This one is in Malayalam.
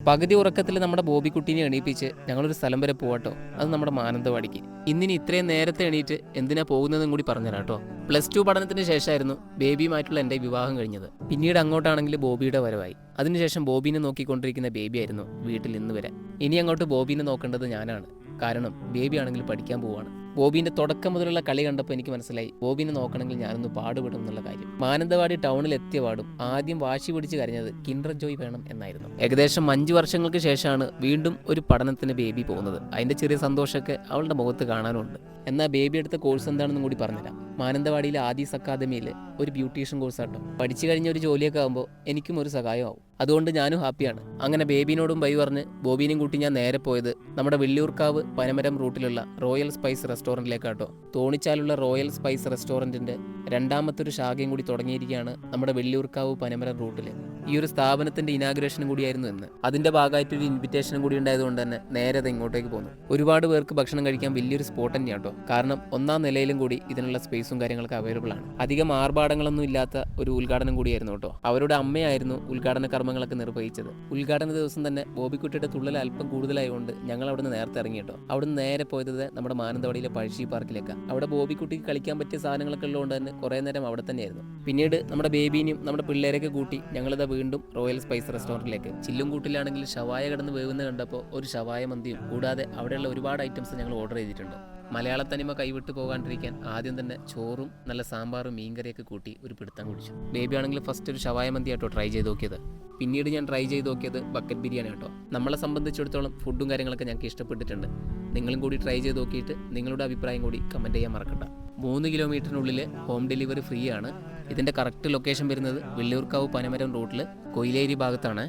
പകുതി ഉറക്കത്തിൽ നമ്മുടെ ബോബിക്കുട്ടീനെ എണീപ്പിച്ച് ഞങ്ങളൊരു സ്ഥലം വരെ പോവാട്ടോ. അത് നമ്മുടെ മാനന്തവാടിക്ക്. ഇന്നിനി ഇത്രയും നേരത്തെ എണീറ്റ് എന്തിനാ പോകുന്നതെന്നും കൂടി പറഞ്ഞുതരാം കേട്ടോ. +2 പഠനത്തിന് ശേഷമായിരുന്നു ബേബിയുമായിട്ടുള്ള എൻ്റെ വിവാഹം കഴിഞ്ഞത്. പിന്നീട് അങ്ങോട്ടാണെങ്കിൽ ബോബിയുടെ വരവായി. അതിനുശേഷം ബോബീനെ നോക്കിക്കൊണ്ടിരിക്കുന്ന ബേബിയായിരുന്നു വീട്ടിൽ ഇന്ന് വരെ. ഇനി അങ്ങോട്ട് ബോബീനെ നോക്കേണ്ടത് ഞാനാണ്. കാരണം ബേബി ആണെങ്കിൽ പഠിക്കാൻ പോവാണ്. ബോബീൻ്റെ തുടക്കം മുതലുള്ള കളി കണ്ടപ്പോൾ എനിക്ക് മനസ്സിലായി ബോബീനെ നോക്കണമെങ്കിൽ ഞാനൊന്ന് പാടുപെടും എന്നുള്ള കാര്യം. മാനന്തവാടി ടൗണിൽ എത്തിയ പാടും ആദ്യം വാശി പിടിച്ച് കരഞ്ഞത് കിൻഡർ ജോയ് വേണം എന്നായിരുന്നു. ഏകദേശം 5 വർഷങ്ങൾക്ക് ശേഷമാണ് വീണ്ടും ഒരു പഠനത്തിന് ബേബി പോകുന്നത്. അതിൻ്റെ ചെറിയ സന്തോഷമൊക്കെ അവളുടെ മുഖത്ത് കാണാനുണ്ട്. എന്നാൽ ബേബി എടുത്ത കോഴ്സ് എന്താണെന്നും കൂടി പറഞ്ഞുതരാം. മാനന്തവാടിയിലെ ആദീസ് അക്കാദമിയിൽ ഒരു ബ്യൂട്ടീഷ്യൻ കോഴ്സാട്ടോ. പഠിച്ചു കഴിഞ്ഞ ഒരു ജോലിയൊക്കെ ആകുമ്പോൾ എനിക്കും ഒരു സഹായമാവും. അതുകൊണ്ട് ഞാനും ഹാപ്പിയാണ്. അങ്ങനെ ബേബിനോടും ബൈ പറഞ്ഞ് ബോബീനും കൂട്ടി ഞാൻ നേരെ പോയത് നമ്മുടെ വെള്ളിയൂർക്കാവ് പനമരം റൂട്ടിലുള്ള റോയൽ സ്പൈസ് റെസ്റ്റോറൻറ്റിലേക്കാട്ടോ. തോണിച്ചാലുള്ള റോയൽ സ്പൈസ് റെസ്റ്റോറൻറ്റിൻ്റെ രണ്ടാമത്തെ ശാഖയും കൂടി തുടങ്ങിയിരിക്കുകയാണ് നമ്മുടെ വെള്ളിയൂർക്കാവ് പനമരം റൂട്ടിൽ. ഈ ഒരു സ്ഥാപനത്തിന്റെ ഇനാഗുറേഷനും കൂടിയായിരുന്നു ഇന്ന്. അതിന്റെ ഭാഗമായിട്ടൊരു ഇൻവിറ്റേഷനും കൂടി ഉണ്ടായതുകൊണ്ട് തന്നെ നേരെ ഇങ്ങോട്ടേക്ക് പോന്നു. ഒരുപാട് പേർക്ക് ഭക്ഷണം കഴിക്കാൻ വലിയൊരു സ്പോട്ട് തന്നെയാണ് കേട്ടോ. കാരണം 1ാം നിലയിലും കൂടി ഇതിനുള്ള സ്പേസും കാര്യങ്ങളൊക്കെ അവൈലബിൾ ആണ്. അധികം ആർഭാടങ്ങളൊന്നും ഇല്ലാത്ത ഒരു ഉദ്ഘാടനം കൂടിയായിരുന്നു കേട്ടോ. അവരുടെ അമ്മയായിരുന്നു ഉദ്ഘാടന കർമ്മങ്ങളൊക്കെ നിർവഹിച്ചത്. ഉദ്ഘാടന ദിവസം തന്നെ ബോബിക്കുട്ടിയുടെ തുള്ളൽ അല്പം കൂടുതലായതുകൊണ്ട് ഞങ്ങൾ അവിടുന്ന് നേരത്തെ ഇറങ്ങി കേട്ടോ. അവിടുന്ന് നേരെ പോയത് നമ്മുടെ മാനന്തവാടിയിലെ പഴശ്ശി പാർക്കിലേക്കാണ്. അവിടെ ബോബിക്കുട്ടിക്ക് കളിക്കാൻ പറ്റിയ സാധനങ്ങളൊക്കെ ഉള്ളതുകൊണ്ട് തന്നെ കുറേ നേരം അവിടെ തന്നെയായിരുന്നു. പിന്നീട് നമ്മുടെ ബേബീനെയും നമ്മുടെ പിള്ളേരെയൊക്കെ കൂട്ടി ഞങ്ങളിത് വീണ്ടും റോയൽ സ്പൈസ് റെസ്റ്റോറൻറ്റിലേക്ക്. ചില്ലും കൂട്ടിലാണെങ്കിൽ ഷവായ കിടന്ന് വേവുന്ന കണ്ടപ്പോൾ ഒരു ഷവായ മന്തിയും കൂടാതെ അവിടെയുള്ള ഒരുപാട് ഐറ്റംസ് ഞങ്ങൾ ഓർഡർ ചെയ്തിട്ടുണ്ട്. മലയാള തനിമ കൈവിട്ട് പോകാണ്ടിരിക്കാൻ ആദ്യം തന്നെ ചോറും നല്ല സാമ്പാറും മീൻകറിയൊക്കെ കൂട്ടി ഒരു പിടുത്തം കുടിച്ചു. ബേബി ആണെങ്കിൽ ഫസ്റ്റ് ഒരു ഷവായ മന്തി ആട്ടോ ട്രൈ ചെയ്ത് നോക്കിയത്. പിന്നീട് ഞാൻ ട്രൈ ചെയ്ത് നോക്കിയത് ബക്കറ്റ് ബിരിയാണി കേട്ടോ. നമ്മളെ സംബന്ധിച്ചിടത്തോളം ഫുഡും കാര്യങ്ങളൊക്കെ ഞങ്ങൾക്ക് ഇഷ്ടപ്പെട്ടിട്ടുണ്ട്. നിങ്ങളും കൂടി ട്രൈ ചെയ്ത് നോക്കിയിട്ട് നിങ്ങളുടെ അഭിപ്രായം കൂടി കമൻറ്റ് ചെയ്യാൻ മറക്കണ്ട. 3 കിലോമീറ്ററിനുള്ളിൽ ഹോം ഡെലിവറി ഫ്രീ ആണ്. ഇതിൻ്റെ കറക്റ്റ് ലൊക്കേഷൻ വരുന്നത് വെള്ളിയൂർക്കാവ് പനമരം റൂട്ടിൽ കൊയിലേരി ഭാഗത്താണ്.